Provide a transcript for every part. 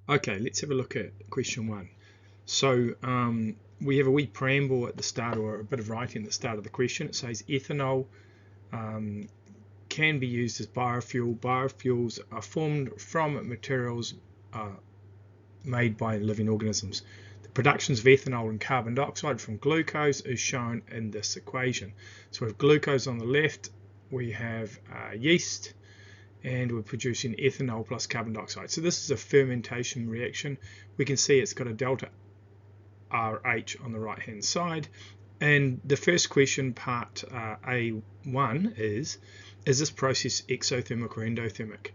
Okay, let's have a look at question 1. So we have a wee preamble at the start, or a bit of writing at the start of the question. It says ethanol can be used as biofuel. Biofuels are formed from materials made by living organisms. The productions of ethanol and carbon dioxide from glucose is shown in this equation. So we have glucose on the left, we have yeast, and we're producing ethanol plus carbon dioxide. So this is a fermentation reaction. We can see it's got a delta RH on the right hand side. And the first question, part A1, is this process exothermic or endothermic?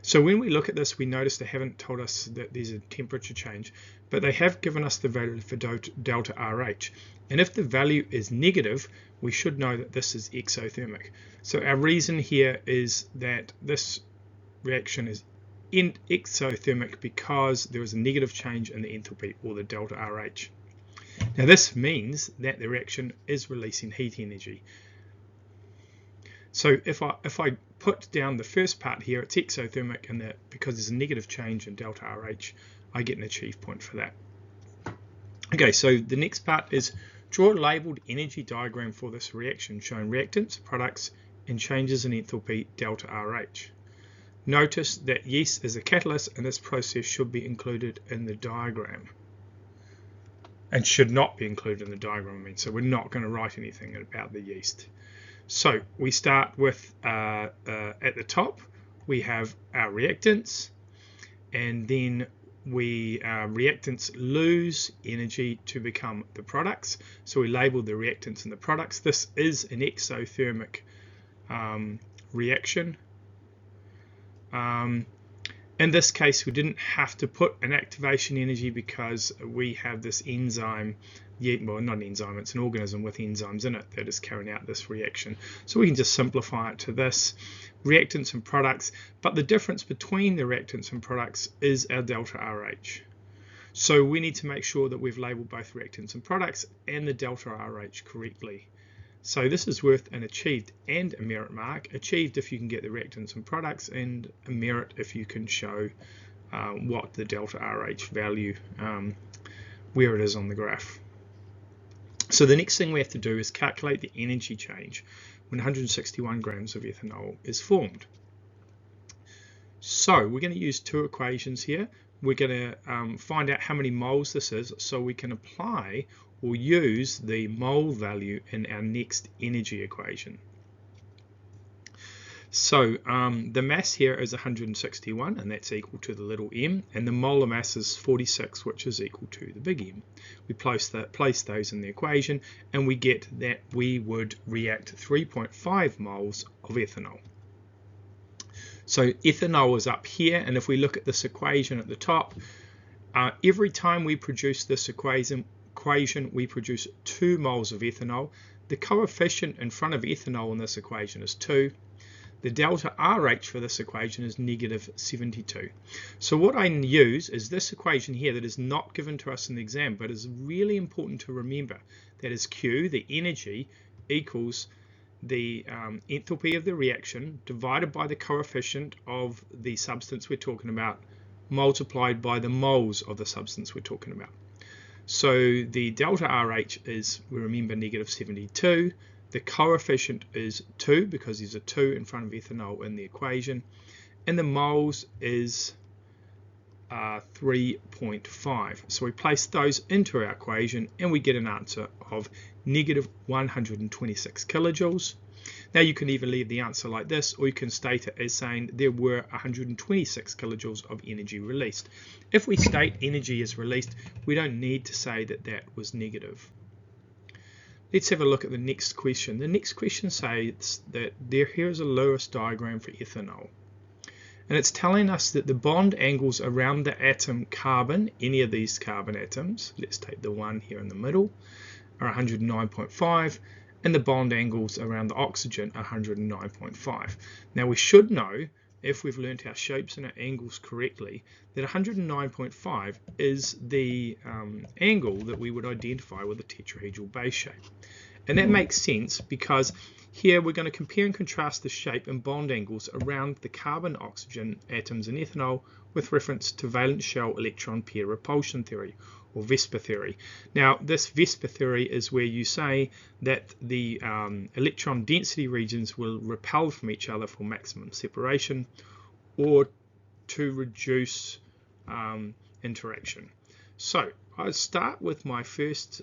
So when we look at this, we notice they haven't told us that there's a temperature change, but they have given us the value for delta RH. And if the value is negative, we should know that this is exothermic. So our reason here is that this reaction is exothermic because there is a negative change in the enthalpy, or the delta RH. Now this means that the reaction is releasing heat energy. So if I put down the first part here, it's exothermic, and that because there's a negative change in delta RH, I get an achieved point for that. Okay, so the next part is draw a labeled energy diagram for this reaction showing reactants, products, and changes in enthalpy delta RH. Notice that yeast is a catalyst, and this process should be included in the diagram. And should not be included in the diagram, I mean, so we're not going to write anything about the yeast. So we start with, at the top, we have our reactants, and then reactants lose energy to become the products. So we label the reactants and the products. This is an exothermic reaction. In this case, we didn't have to put an activation energy because we have this enzyme, well, not an enzyme, it's an organism with enzymes in it that is carrying out this reaction. So we can just simplify it to this, reactants and products, but the difference between the reactants and products is our delta RH. So we need to make sure that we've labeled both reactants and products and the delta RH correctly. So this is worth an achieved and a merit mark. Achieved if you can get the reactants and products, and a merit if you can show what the delta RH value, where it is on the graph. So the next thing we have to do is calculate the energy change when 161 grams of ethanol is formed. So we're going to use two equations here. We're going to find out how many moles this is, so we can apply or use the mole value in our next energy equation. So the mass here is 161, and that's equal to the little m, and the molar mass is 46, which is equal to the big M. We place those in the equation, and we get that we would react 3.5 moles of ethanol. So ethanol is up here, and if we look at this equation at the top, every time we produce this equation, we produce 2 moles of ethanol. The coefficient in front of ethanol in this equation is 2. The delta RH for this equation is -72. So what I use is this equation here that is not given to us in the exam, but is really important to remember. That is Q, the energy, equals the enthalpy of the reaction divided by the coefficient of the substance we're talking about, multiplied by the moles of the substance we're talking about. So the delta RH is, we remember, -72. The coefficient is 2 because there's a 2 in front of ethanol in the equation. And the moles is 3.5. So we place those into our equation and we get an answer of -126 kilojoules. Now you can either leave the answer like this, or you can state it as saying there were 126 kilojoules of energy released. If we state energy is released, we don't need to say that that was negative. Let's have a look at the next question. The next question says that here is a Lewis diagram for ethanol. And it's telling us that the bond angles around the atom carbon, any of these carbon atoms, let's take the one here in the middle, are 109.5, and the bond angles around the oxygen are 109.5. Now we should know, if we've learnt our shapes and our angles correctly, that 109.5 is the angle that we would identify with a tetrahedral base shape. And that makes sense because here we're going to compare and contrast the shape and bond angles around the carbon oxygen atoms in ethanol with reference to valence shell electron pair repulsion theory, or VESPA theory. Now, this VESPA theory is where you say that the electron density regions will repel from each other for maximum separation or to reduce interaction. So I'll start with my first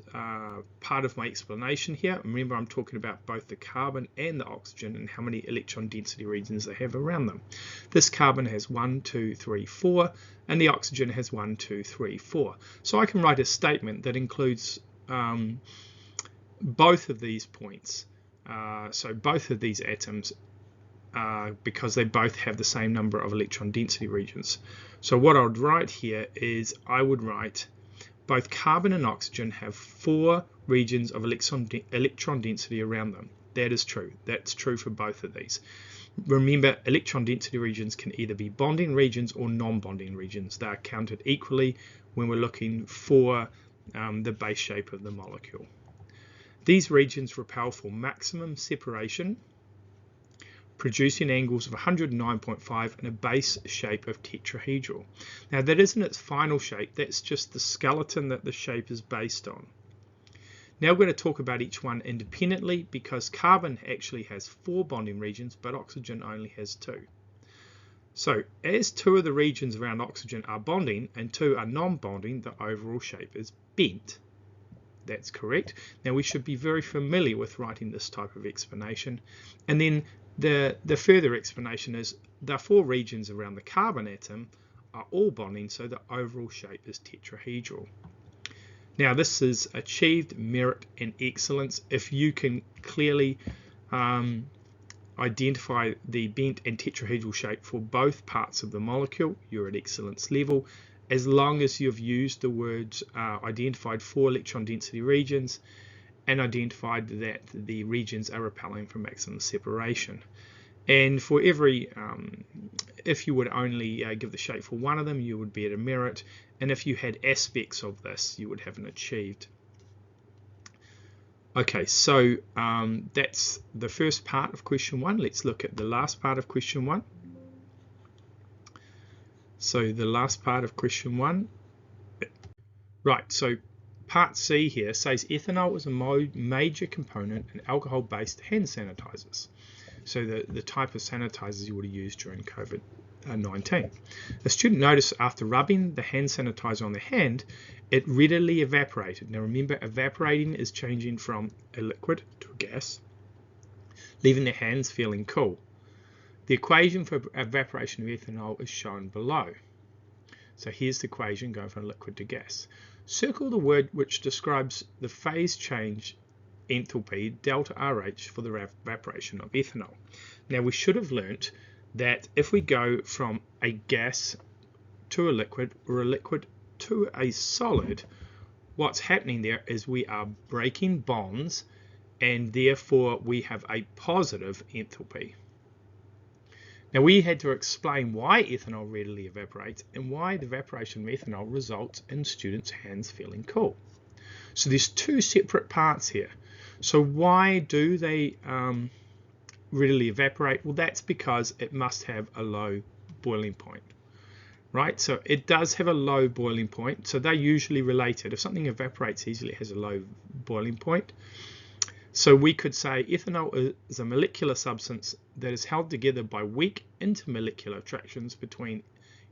part of my explanation here. Remember, I'm talking about both the carbon and the oxygen and how many electron density regions they have around them. This carbon has 1, 2, 3, 4, and the oxygen has 1, 2, 3, 4. So I can write a statement that includes both of these points. So both of these atoms, because they both have the same number of electron density regions. So what I would write here is I would write both carbon and oxygen have 4 regions of electron density around them. That is true. That's true for both of these. Remember, electron density regions can either be bonding regions or non-bonding regions. They are counted equally when we're looking for the base shape of the molecule. These regions repel for maximum separation, producing angles of 109.5 and a base shape of tetrahedral. Now, that isn't its final shape, that's just the skeleton that the shape is based on. Now we're going to talk about each one independently, because carbon actually has 4 bonding regions, but oxygen only has 2. So as 2 of the regions around oxygen are bonding and 2 are non-bonding, the overall shape is bent. That's correct. Now we should be very familiar with writing this type of explanation. And then the further explanation is the 4 regions around the carbon atom are all bonding, so the overall shape is tetrahedral. Now this is achieved merit and excellence. If you can clearly identify the bent and tetrahedral shape for both parts of the molecule, you're at excellence level, as long as you've used the words identified 4 electron density regions and identified that the regions are repelling from maximum separation. And for every, if you would only give the shape for one of them, you would be at a merit, and if you had aspects of this, you would have an achieved. Okay, so that's the first part of question 1. Let's look at the last part of question 1. So the last part of question 1. Right, so part C here says ethanol is a major component in alcohol-based hand sanitizers. So the type of sanitizers you would have used during COVID-19. A student noticed after rubbing the hand sanitizer on their hand, it readily evaporated. Now remember, evaporating is changing from a liquid to a gas, leaving their hands feeling cool. The equation for evaporation of ethanol is shown below. So here's the equation going from liquid to gas. Circle the word which describes the phase change enthalpy delta RH for the evaporation of ethanol. Now we should have learnt that if we go from a gas to a liquid or a liquid to a solid, what's happening there is we are breaking bonds, and therefore we have a positive enthalpy. Now we had to explain why ethanol readily evaporates and why the evaporation of ethanol results in students' hands feeling cool. So there's 2 separate parts here. So why do they readily evaporate? Well, that's because it must have a low boiling point, right? So it does have a low boiling point, so they're usually related. If something evaporates easily, it has a low boiling point. So we could say ethanol is a molecular substance that is held together by weak intermolecular attractions between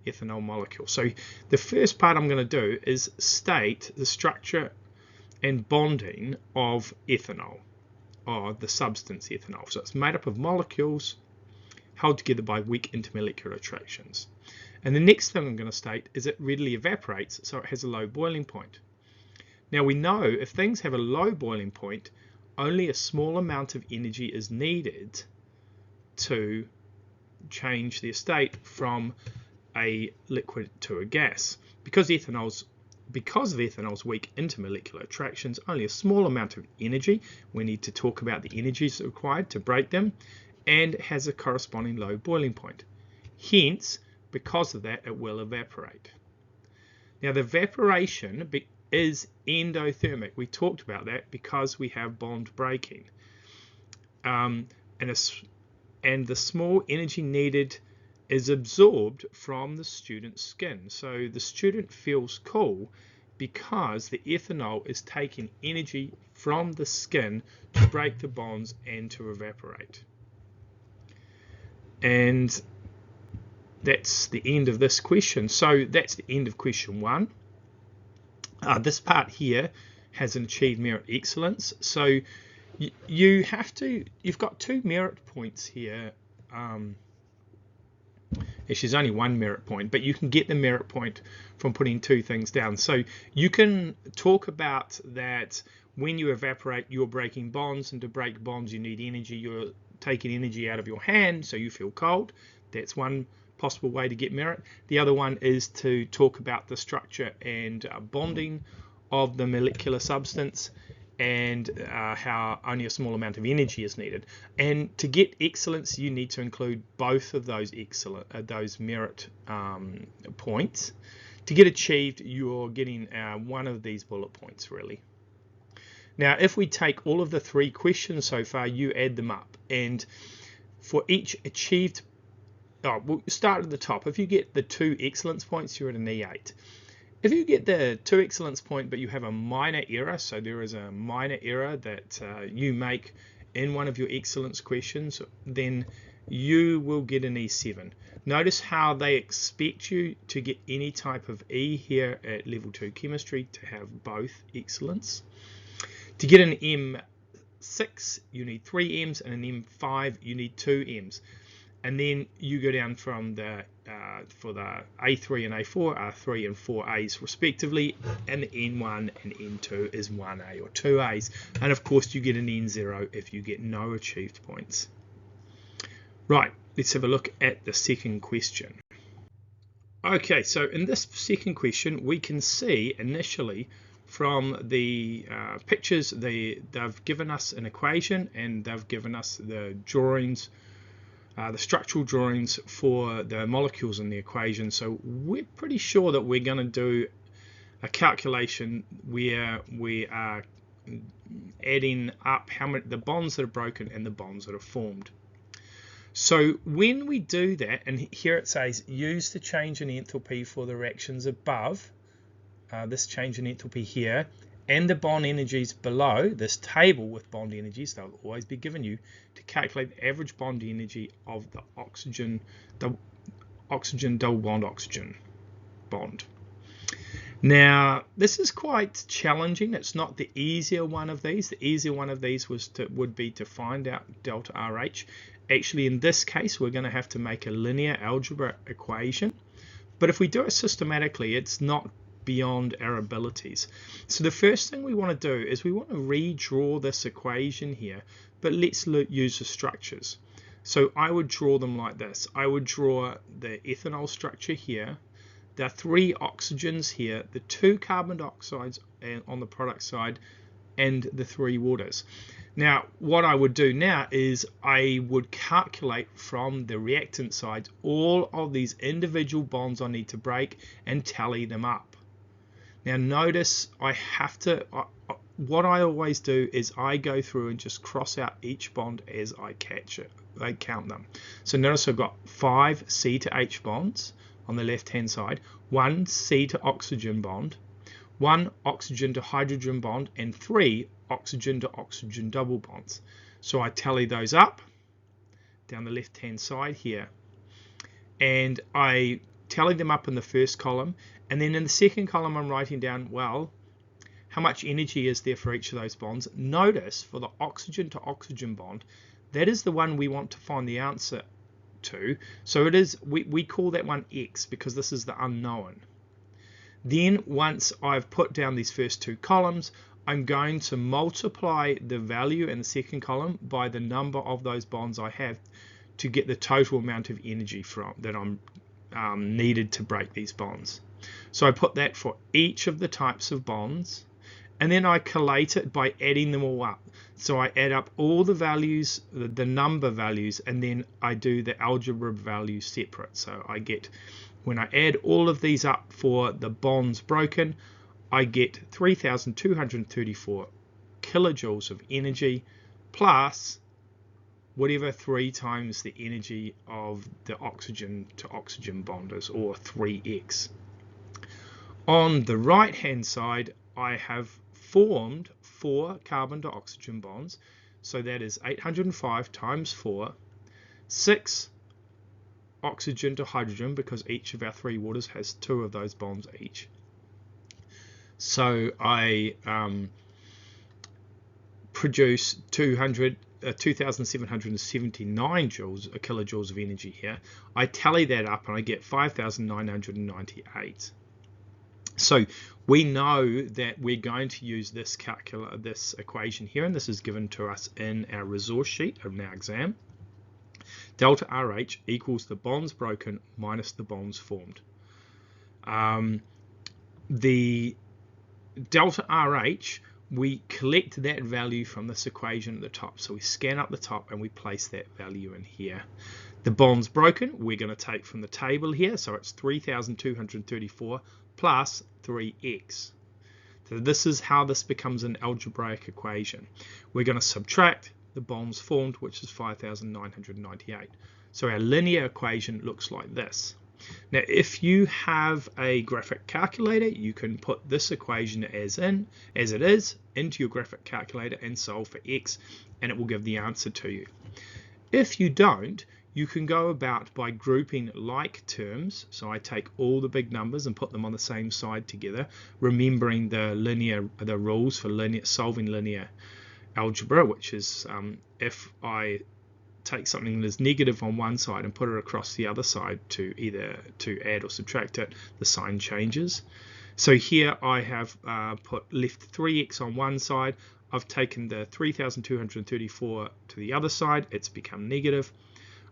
ethanol molecules. So the first part I'm going to do is state the structure and bonding of ethanol, or the substance ethanol. So it's made up of molecules held together by weak intermolecular attractions. And the next thing I'm going to state is it readily evaporates, so it has a low boiling point. Now we know if things have a low boiling point, only a small amount of energy is needed to change their state from a liquid to a gas. Because of ethanol's weak intermolecular attractions, only a small amount of energy, we need to talk about the energies required to break them, and has a corresponding low boiling point. Hence, because of that, it will evaporate. Now the evaporation is endothermic. We talked about that because we have bond breaking. And the small energy needed is absorbed from the student's skin. So the student feels cool because the ethanol is taking energy from the skin to break the bonds and to evaporate. And that's the end of this question. So that's the end of question 1. This part here has an achieved merit excellence. So you've got 2 merit points here. There's only 1 merit point, but you can get the merit point from putting 2 things down. So you can talk about that when you evaporate, you're breaking bonds, and to break bonds you need energy. You're taking energy out of your hand, so you feel cold. That's one possible way to get merit. The other one is to talk about the structure and bonding of the molecular substance, and how only a small amount of energy is needed. And to get excellence, you need to include both of those those merit points. To get achieved, you're getting one of these bullet points, really. Now, if we take all of the 3 questions so far, you add them up, and for each achieved, we'll start at the top. If you get the 2 excellence points, you're at an E8. If you get the 2 excellence point, but you have a minor error, so there is a minor error that you make in one of your excellence questions, then you will get an E7. Notice how they expect you to get any type of E here at level 2 chemistry to have both excellence. To get an M6, you need 3 M's, and an M5, you need 2 M's. And then you go down from the for the A3 and A4 are 3 and 4 A's respectively, and the N1 and N2 is 1A or 2 A's, and of course you get an N0 if you get no achieved points. Right, let's have a look at the second question. Okay, so in this second question we can see initially from the pictures they've given us an equation, and they've given us the drawings, the structural drawings for the molecules in the equation. So we're pretty sure that we're going to do a calculation where we are adding up how many the bonds that are broken and the bonds that are formed. So when we do that, and here it says use the change in enthalpy for the reactions above, this change in enthalpy here, and the bond energies below this table with bond energies, they'll always be given you, to calculate the average bond energy of the oxygen double bond oxygen bond. Now this is quite challenging. It's not the easier one of these. The easier one of these would be to find out delta RH. Actually in this case we're going to have to make a linear algebra equation, but if we do it systematically it's not beyond our abilities. So the first thing we want to do is we want to redraw this equation here, but let's use the structures. So I would draw them like this. I would draw the ethanol structure here, the 3 oxygens here, the 2 carbon dioxides on the product side, and the 3 waters. Now what I would do now is I would calculate from the reactant side all of these individual bonds I need to break and tally them up. Now notice I have to, what I always do is I go through and just cross out each bond as I count them. So notice I've got 5 C to H bonds on the left hand side, 1 C to oxygen bond, 1 oxygen to hydrogen bond, and 3 oxygen to oxygen double bonds. So I tally those up down the left hand side here, and I tally them up in the first column, and then in the second column I'm writing down, well, how much energy is there for each of those bonds. Notice for the oxygen to oxygen bond, that is the one we want to find the answer to. So it is, we call that one X because this is the unknown. Then once I've put down these first 2 columns, I'm going to multiply the value in the second column by the number of those bonds I have to get the total amount of energy that I'm needed to break these bonds. So I put that for each of the types of bonds, and then I collate it by adding them all up. So I add up all the values, the number values, and then I do the algebra values separate. So I get, when I add all of these up for the bonds broken, I get 3,234 kilojoules of energy plus whatever 3 times the energy of the oxygen to oxygen bond is, or 3x. On the right hand side, I have formed 4 carbon to oxygen bonds, so that is 805 times 4, 6 oxygen to hydrogen, because each of our 3 waters has 2 of those bonds each. So I produce 2,779 kilojoules of energy here. I tally that up and I get 5,998. So we know that we're going to use this equation here, and this is given to us in our resource sheet of our exam. Delta RH equals the bonds broken minus the bonds formed. The delta RH, we collect that value from this equation at the top. So we scan up the top and we place that value in here. The bonds broken, we're going to take from the table here. So it's 3,234 plus 3x. So this is how this becomes an algebraic equation. We're going to subtract the bonds formed, which is 5,998. So our linear equation looks like this. Now, if you have a graphic calculator, you can put this equation as it is into your graphic calculator and solve for x, and it will give the answer to you. If you don't, you can go about by grouping like terms. So I take all the big numbers and put them on the same side together, remembering the rules for solving linear algebra, which is if I take something that is negative on one side and put it across the other side to either add or subtract it, the sign changes. So here I have left 3x on one side. I've taken the 3,234 to the other side, it's become negative.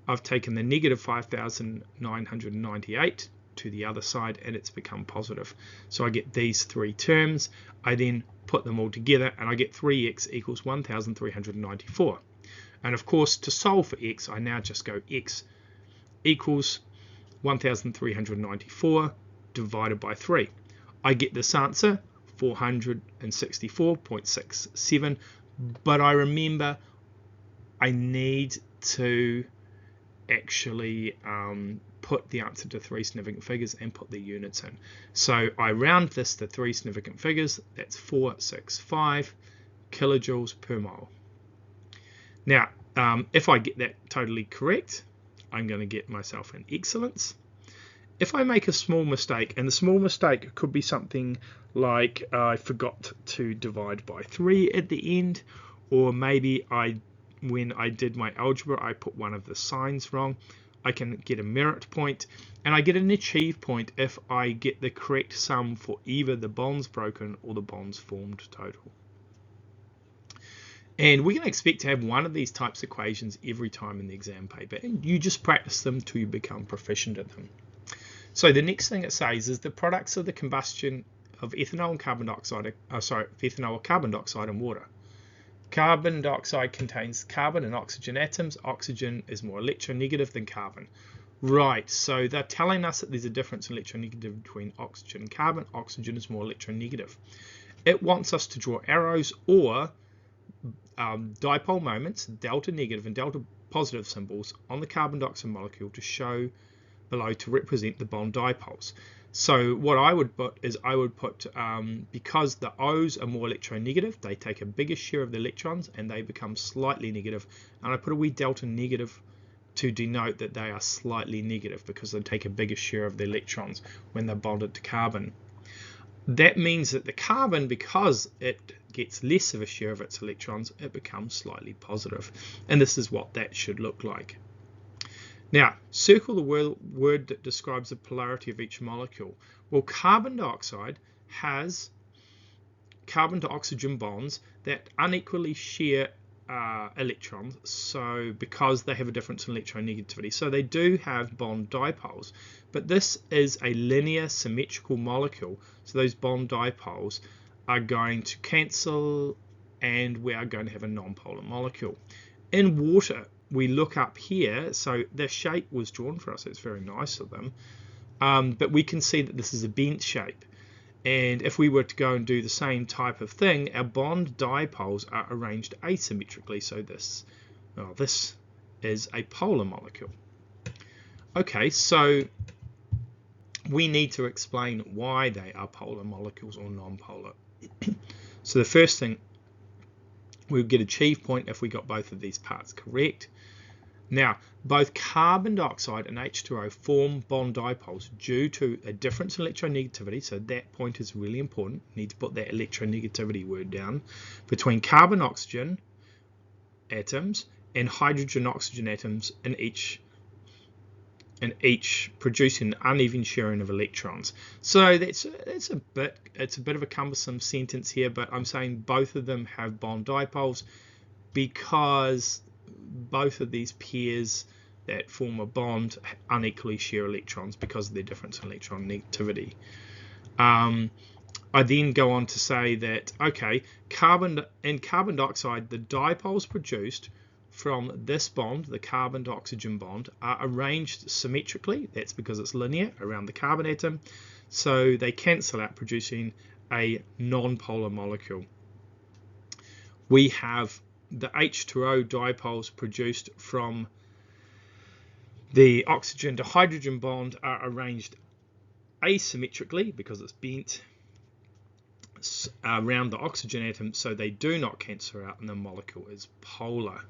I've taken the negative 5,998 to the other side, and it's become positive. So I get these 3 terms. I then put them all together and I get 3x equals 1,394. And of course, to solve for x, I now just go x equals 1,394 divided by 3. I get this answer, 464.67, but I remember I need to actually put the answer to 3 significant figures and put the units in. So I round this to 3 significant figures. That's 465 kilojoules per mole. Now, if I get that totally correct, I'm going to get myself an excellence. If I make a small mistake, and the small mistake could be something like I forgot to divide by 3 at the end, or maybe when I did my algebra, I put one of the signs wrong, I can get a merit point, and I get an achieve point if I get the correct sum for either the bonds broken or the bonds formed total. And we're going to expect to have one of these types of equations every time in the exam paper, and you just practice them till you become proficient at them. So the next thing it says is the products of the combustion of ethanol and carbon dioxide, ethanol or carbon dioxide and water. Carbon dioxide contains carbon and oxygen atoms. Oxygen is more electronegative than carbon. Right, so they're telling us that there's a difference in electronegativity between oxygen and carbon. Oxygen is more electronegative. It wants us to draw arrows or dipole moments, delta negative and delta positive symbols on the carbon dioxide molecule to show below to represent the bond dipoles. So what I would put is because the O's are more electronegative, they take a bigger share of the electrons and they become slightly negative, and I put a wee delta negative to denote that they are slightly negative because they take a bigger share of the electrons when they're bonded to carbon. That means that the carbon, because it gets less of a share of its electrons, it becomes slightly positive. And this is what that should look like. Now, circle the word that describes the polarity of each molecule. Well, carbon dioxide has carbon to oxygen bonds that unequally share electrons, so because they have a difference in electronegativity. So they do have bond dipoles, but this is a linear symmetrical molecule, so those bond dipoles are going to cancel and we are going to have a non-polar molecule. In water, we look up here, so the shape was drawn for us, it's very nice of them, but we can see that this is a bent shape. And if we were to go and do the same type of thing, our bond dipoles are arranged asymmetrically. So this is a polar molecule. Okay, so we need to explain why they are polar molecules or non-polar. So the first thing, we would get a achieved point if we got both of these parts correct. Now, both carbon dioxide and H2O form bond dipoles due to a difference in electronegativity, so that point is really important. You need to put that electronegativity word down, between carbon-oxygen atoms and hydrogen-oxygen atoms in each producing uneven sharing of electrons. So it's a bit of a cumbersome sentence here, but I'm saying both of them have bond dipoles because both of these pairs that form a bond unequally share electrons because of their difference in electron negativity. I then go on to say that, okay, carbon dioxide, the dipoles produced from this bond, the carbon to oxygen bond, are arranged symmetrically. That's because it's linear around the carbon atom, so they cancel out, producing a non-polar molecule. We have the H2O dipoles produced from the oxygen to hydrogen bond are arranged asymmetrically because it's bent around the oxygen atom, so they do not cancel out and the molecule is polar.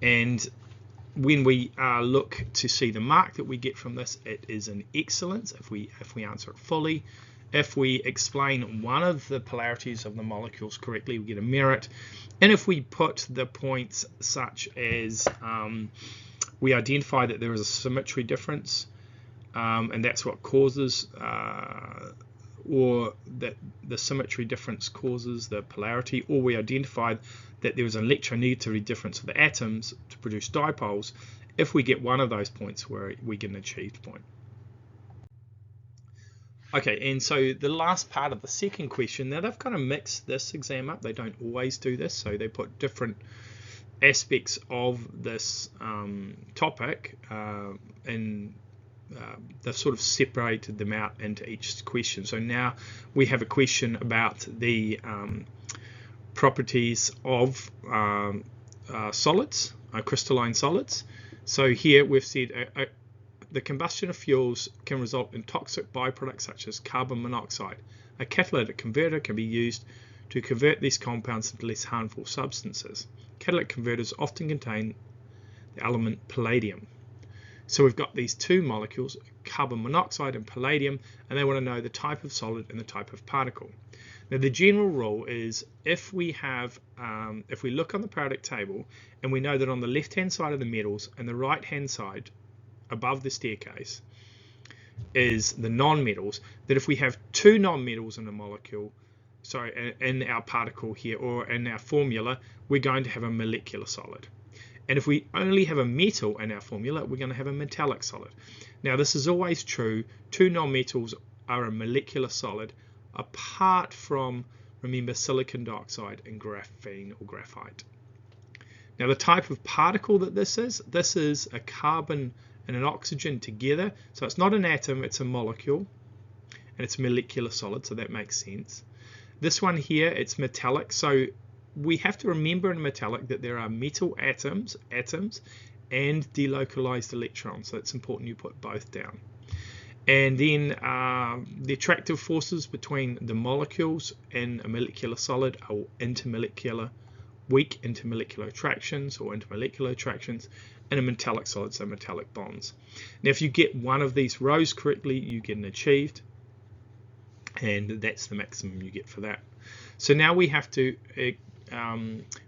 And when we look to see the mark that we get from this, it is an excellence if we answer it fully. If we explain one of the polarities of the molecules correctly, we get a merit. And if we put the points such as we identify that there is a symmetry difference, and that's what causes, or that the symmetry difference causes the polarity, or we identified that there is an electronegativity difference of the atoms to produce dipoles. If we get one of those points, we get an achieved point. Okay, and so the last part of the second question, now they've kind of mixed this exam up. They don't always do this, so they put different aspects of this topic and they've sort of separated them out into each question. So now we have a question about the properties of solids, crystalline solids. So here we've said the combustion of fuels can result in toxic byproducts such as carbon monoxide. A catalytic converter can be used to convert these compounds into less harmful substances. Catalytic converters often contain the element palladium. So we've got these two molecules, carbon monoxide and palladium, and they want to know the type of solid and the type of particle. Now the general rule is if we look on the periodic table and we know that on the left hand side of the metals and the right hand side above the staircase is the non-metals, that if we have two non-metals in a molecule, sorry, in our particle here or in our formula, we're going to have a molecular solid. And if we only have a metal in our formula, we're going to have a metallic solid. Now this is always true. Two non-metals are a molecular solid apart from, remember, silicon dioxide and graphene or graphite. Now the type of particle that this is a carbon and an oxygen together. So it's not an atom, it's a molecule. And it's a molecular solid, so that makes sense. This one here, it's metallic. So we have to remember in metallic that there are metal atoms and delocalized electrons. So it's important you put both down. And then the attractive forces between the molecules in a molecular solid are intermolecular, weak intermolecular attractions or intermolecular attractions, and a metallic solid, so metallic bonds. Now if you get one of these rows correctly, you get an achieved, and that's the maximum you get for that. So now we have to,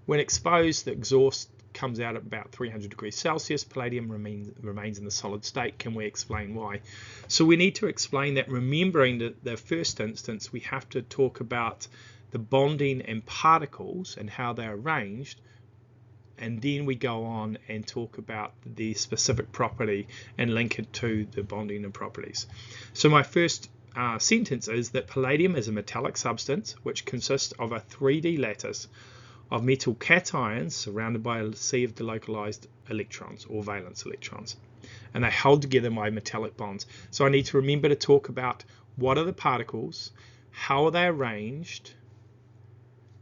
when exposed, the exhaust comes out at about 300 degrees Celsius. Palladium remains in the solid state. Can we explain why? So we need to explain that, remembering that the first instance we have to talk about the bonding and particles and how they're arranged, and then we go on and talk about the specific property and link it to the bonding and properties. So my first sentence is that palladium is a metallic substance which consists of a 3D lattice of metal cations surrounded by a sea of delocalized electrons or valence electrons, and they're held together by metallic bonds. So I need to remember to talk about what are the particles, how are they arranged.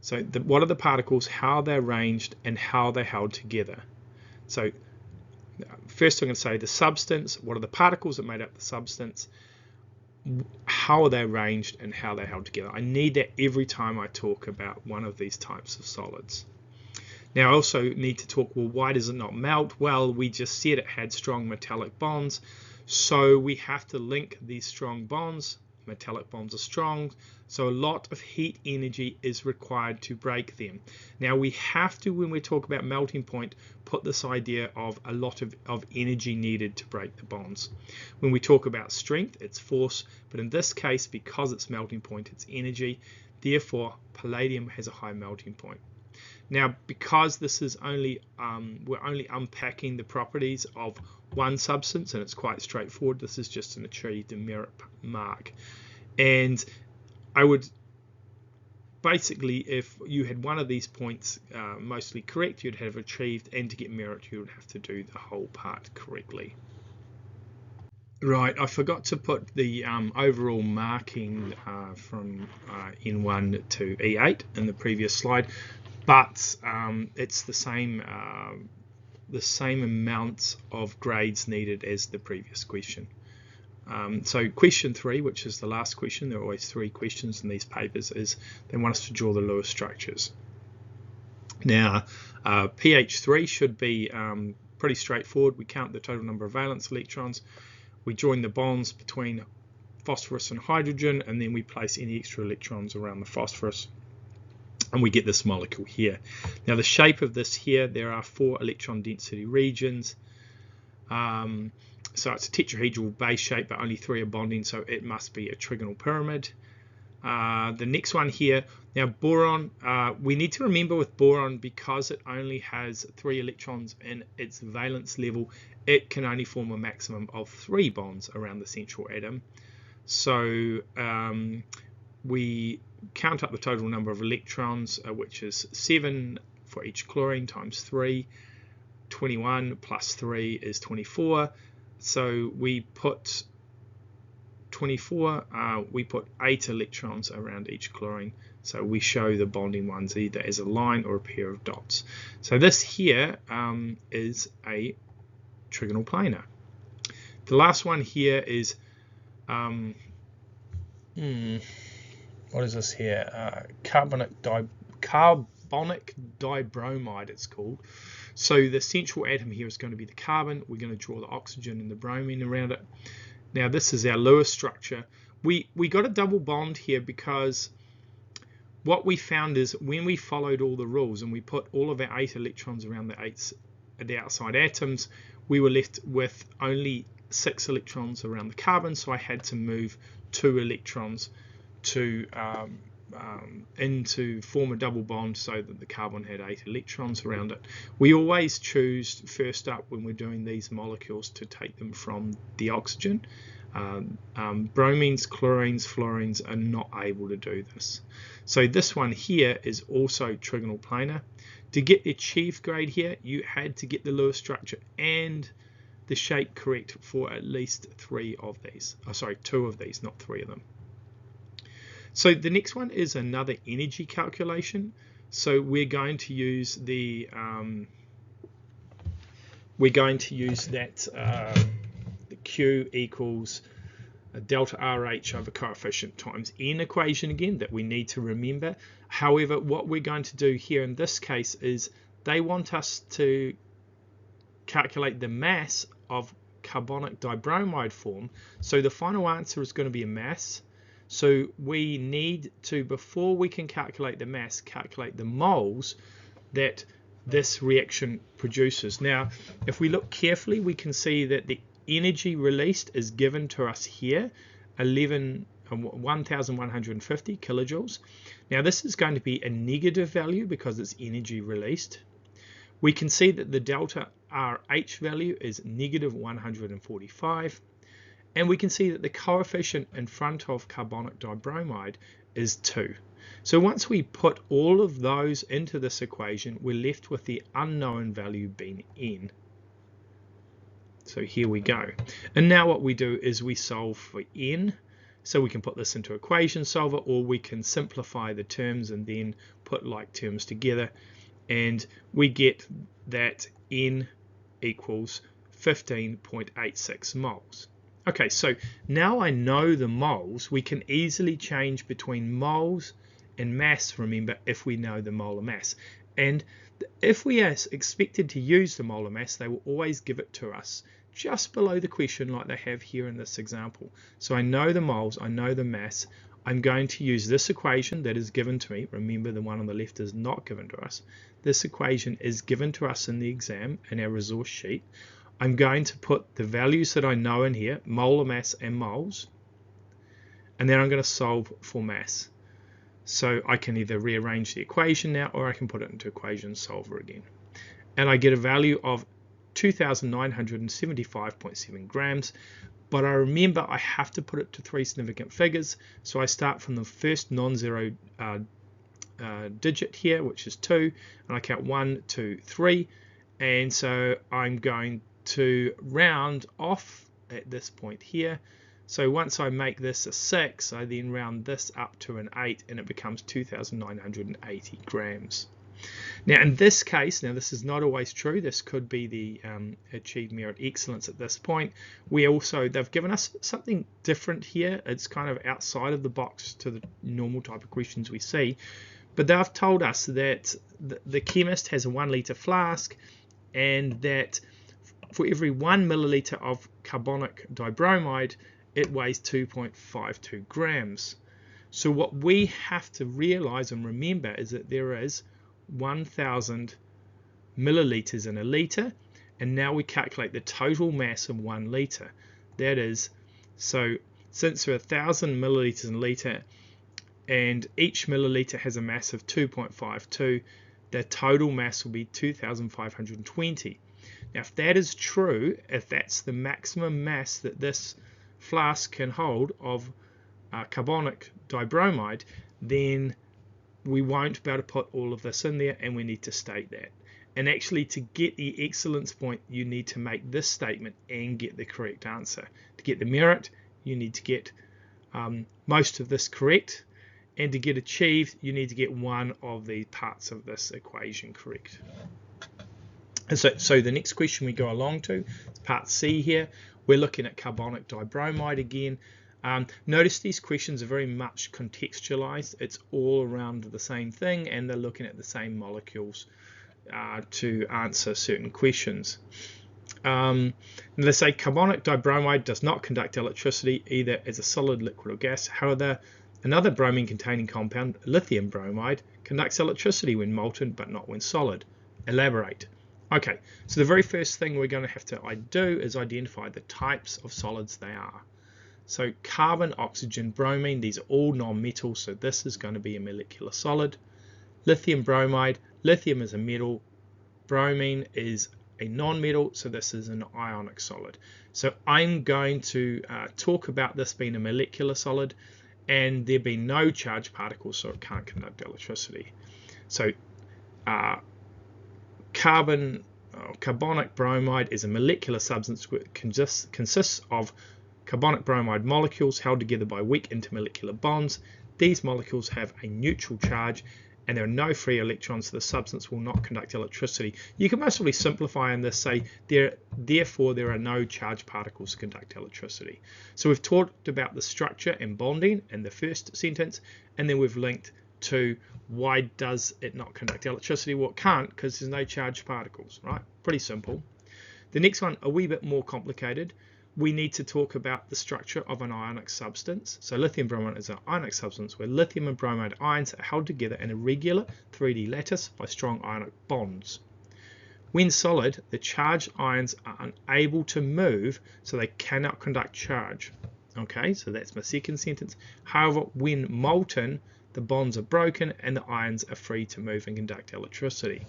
So what are the particles, how they're arranged, and how they're held together. So first I'm going to say the substance, what are the particles that made up the substance, how are they arranged, and how they're held together. I need that every time I talk about one of these types of solids. Now I also need to talk, well, why does it not melt? Well, we just said it had strong metallic bonds, so we have to link these strong bonds. Metallic bonds are strong, so a lot of heat energy is required to break them. Now we have to, when we talk about melting point, put this idea of a lot of energy needed to break the bonds. When we talk about strength, it's force, but in this case, because it's melting point, it's energy. Therefore, palladium has a high melting point. Now, because this is only we're only unpacking the properties of one substance, and it's quite straightforward. This is just an achieved merit mark, and I would basically, if you had one of these points mostly correct, you'd have achieved, and to get merit, you would have to do the whole part correctly. Right, I forgot to put the overall marking from N1 to E8 in the previous slide, but it's the same amount of grades needed as the previous question. So question 3, which is the last question, there are always 3 questions in these papers, is they want us to draw the Lewis structures. Now pH 3 should be pretty straightforward. We count the total number of valence electrons, we join the bonds between phosphorus and hydrogen, and then we place any extra electrons around the phosphorus, and we get this molecule here. Now the shape of this here, there are 4 electron density regions. So it's a tetrahedral base shape, but only 3 are bonding, so it must be a trigonal pyramid. The next one here, now boron, we need to remember with boron, because it only has 3 electrons in its valence level, it can only form a maximum of 3 bonds around the central atom. So we count up the total number of electrons, which is 7 for each chlorine times 3. 21 plus 3 is 24. So we put 24, we put 8 electrons around each chlorine. So we show the bonding ones either as a line or a pair of dots. So this here is a trigonal planar. The last one here is, what is this here? Carbonic dibromide, it's called. So the central atom here is going to be the carbon. We're going to draw the oxygen and the bromine around it. Now this is our Lewis structure. We got a double bond here because what we found is when we followed all the rules and we put all of our 8 electrons around the outside atoms, we were left with only 6 electrons around the carbon, so I had to move 2 electrons to form a double bond so that the carbon had 8 electrons around it. We always choose first up when we're doing these molecules to take them from the oxygen. Bromines, chlorines, fluorines are not able to do this. So this one here is also trigonal planar. To get the achieved grade here, you had to get the Lewis structure and the shape correct for at least 3 of these. Oh, sorry, 2 of these, not 3 of them. So the next one is another energy calculation. So we're going to use the the Q equals delta RH over coefficient times N equation again that we need to remember. However, what we're going to do here in this case is they want us to calculate the mass of carbonic dibromide form. So the final answer is going to be a mass. So we need to, before we can calculate the mass, calculate the moles that this reaction produces. Now, if we look carefully, we can see that the energy released is given to us here, 1150 kilojoules. Now, this is going to be a negative value because it's energy released. We can see that the delta RH value is negative 145. And we can see that the coefficient in front of carbonic dibromide is 2. So once we put all of those into this equation, we're left with the unknown value being N. So here we go. And now what we do is we solve for N. So we can put this into equation solver, or we can simplify the terms and then put like terms together. And we get that N equals 15.86 moles. Okay, so now I know the moles, we can easily change between moles and mass, remember, if we know the molar mass. And if we are expected to use the molar mass, they will always give it to us just below the question like they have here in this example. So I know the moles, I know the mass. I'm going to use this equation that is given to me. Remember, the one on the left is not given to us. This equation is given to us in the exam, in our resource sheet. I'm going to put the values that I know in here, molar mass and moles, and then I'm going to solve for mass. So I can either rearrange the equation now, or I can put it into equation solver again. And I get a value of 2,975.7 grams. But I remember I have to put it to 3 significant figures. So I start from the first non-zero digit here, which is 2, and I count 1, 2, 3. And so I'm going to round off at this point here. So once I make this a 6, I then round this up to an 8, and it becomes 2,980 grams. Now in this case, now this is not always true, this could be the achieved merit excellence at this point. They've given us something different here. It's kind of outside of the box to the normal type of questions we see, but they've told us that the chemist has a 1 litre flask, and that for every 1 milliliter of carbonic dibromide, it weighs 2.52 grams. So what we have to realize and remember is that there is 1,000 milliliters in a litre, and now we calculate the total mass of 1 litre. That is, so since there are 1,000 milliliters in a litre and each milliliter has a mass of 2.52, the total mass will be 2,520. Now if that is true, if that's the maximum mass that this flask can hold of carbonic dibromide, then we won't be able to put all of this in there, and we need to state that. And actually, to get the excellence point, you need to make this statement and get the correct answer. To get the merit, you need to get most of this correct, and to get achieved, you need to get one of the parts of this equation correct. And so the next question we go along to, part C here, we're looking at carbonic dibromide again. Notice these questions are very much contextualized. It's all around the same thing, and they're looking at the same molecules to answer certain questions. They say carbonic dibromide does not conduct electricity either as a solid, liquid, or gas. However, another bromine containing compound, lithium bromide, conducts electricity when molten but not when solid. Elaborate. Okay, so the very first thing we're going to have to do is identify the types of solids they are. So carbon, oxygen, bromine, these are all non-metals, so this is going to be a molecular solid. Lithium bromide, lithium is a metal, bromine is a non-metal, so this is an ionic solid. So I'm going to talk about this being a molecular solid, and there being no charged particles, so it can't conduct electricity. So carbonic bromide is a molecular substance which consists of carbonic bromide molecules held together by weak intermolecular bonds. These molecules have a neutral charge, and there are no free electrons, so the substance will not conduct electricity. You can mostly simplify in this, say therefore there are no charged particles to conduct electricity. So we've talked about the structure and bonding in the first sentence, and then we've linked to why does it not conduct electricity? Well, it can't, because there's no charged particles, right? Pretty simple. The next one, a wee bit more complicated. We need to talk about the structure of an ionic substance. So lithium bromide is an ionic substance where lithium and bromide ions are held together in a regular 3D lattice by strong ionic bonds. When solid, the charged ions are unable to move, so they cannot conduct charge. Okay, so that's my second sentence. However, when molten, the bonds are broken and the ions are free to move and conduct electricity.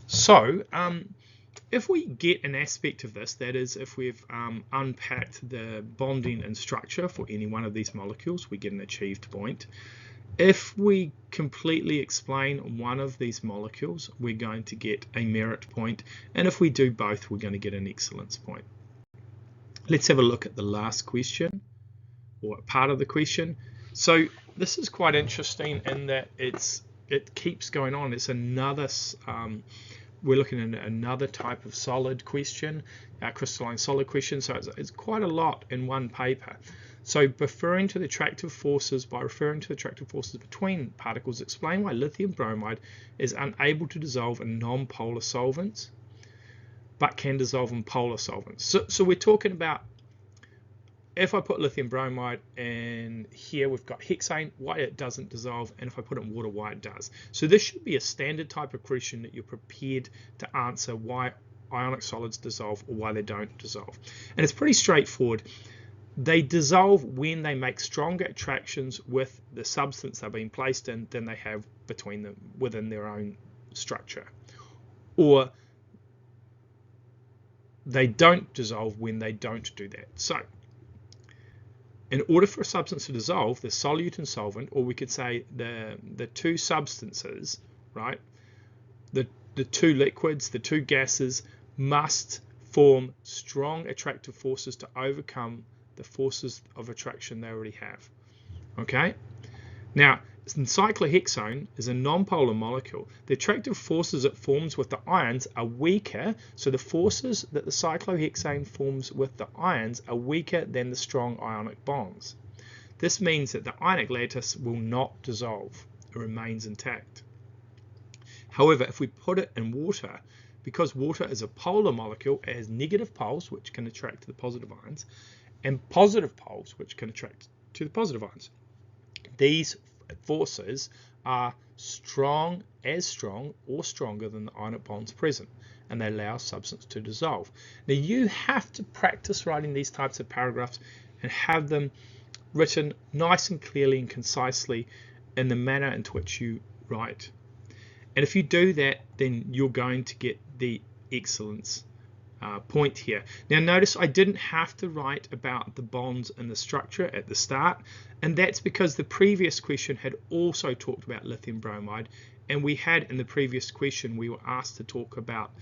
So, if we get an aspect of this, that is, if we've unpacked the bonding and structure for any one of these molecules, we get an achieved point. If we completely explain one of these molecules, we're going to get a merit point, and if we do both, we're going to get an excellence point. Let's have a look at the last question, or part of the question. So this is quite interesting in that it keeps going on. It's another we're looking at another type of solid question, crystalline solid question, so it's quite a lot in one paper. So referring to the attractive forces, by referring to the attractive forces between particles, explain why lithium bromide is unable to dissolve in non-polar solvents but can dissolve in polar solvents. So we're talking about, if I put lithium bromide and here we've got hexane, why it doesn't dissolve, and if I put it in water, why it does. So this should be a standard type of question that you're prepared to answer why ionic solids dissolve or why they don't dissolve. And it's pretty straightforward. They dissolve when they make stronger attractions with the substance they're being placed in than they have between them within their own structure. Or they don't dissolve when they don't do that. So in order for a substance to dissolve, the solute and solvent, or we could say the two substances, right, the two liquids, the two gases, must form strong attractive forces to overcome the forces of attraction they already have. Okay? Now, cyclohexane is a non-polar molecule. The attractive forces it forms with the ions are weaker, so the forces that the cyclohexane forms with the ions are weaker than the strong ionic bonds. This means that the ionic lattice will not dissolve. It remains intact. However, if we put it in water, because water is a polar molecule, it has negative poles, which can attract to the positive ions, and positive poles, which can attract to the positive ions. These forces are strong or stronger than the ionic bonds present, and they allow substance to dissolve. Now you have to practice writing these types of paragraphs and have them written nice and clearly and concisely in the manner in which you write. And if you do that, then you're going to get the excellence point here. Now notice I didn't have to write about the bonds and the structure at the start, and that's because the previous question had also talked about lithium bromide, and we had in the previous question we were asked to talk about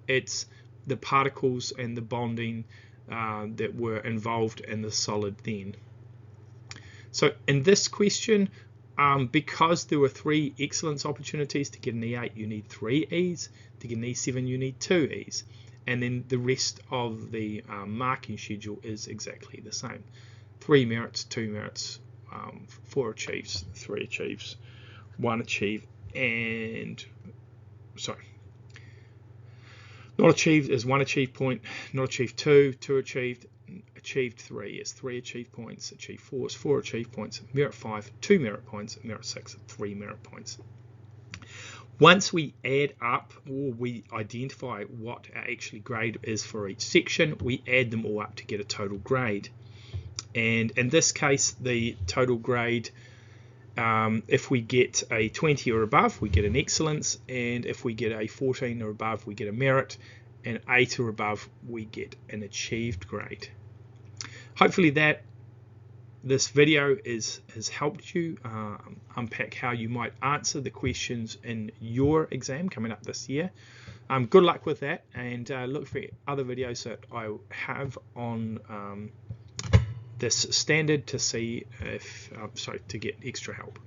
the particles and the bonding that were involved in the solid then. So in this question, because there were 3 excellence opportunities, to get an E8 you need 3 E's, to get an E7 you need 2 E's. And then the rest of the marking schedule is exactly the same. 3 merits, 2 merits, 4 achieves, 3 achieves, 1 achieve, and not achieved is 1 achieved point, not achieved 2, 2 achieved, achieved 3 is 3 achieved points, achieved 4 is 4 achieved points, merit 5, 2 merit points, merit 6, 3 merit points. Once we add up, or we identify what our actually grade is for each section, we add them all up to get a total grade. And in this case, the total grade, if we get a 20 or above, we get an excellence, and if we get a 14 or above, we get a merit, and 8 or above, we get an achieved grade. Hopefully this video has helped you unpack how you might answer the questions in your exam coming up this year. Good luck with that, and look for other videos that I have on this standard to see if to get extra help.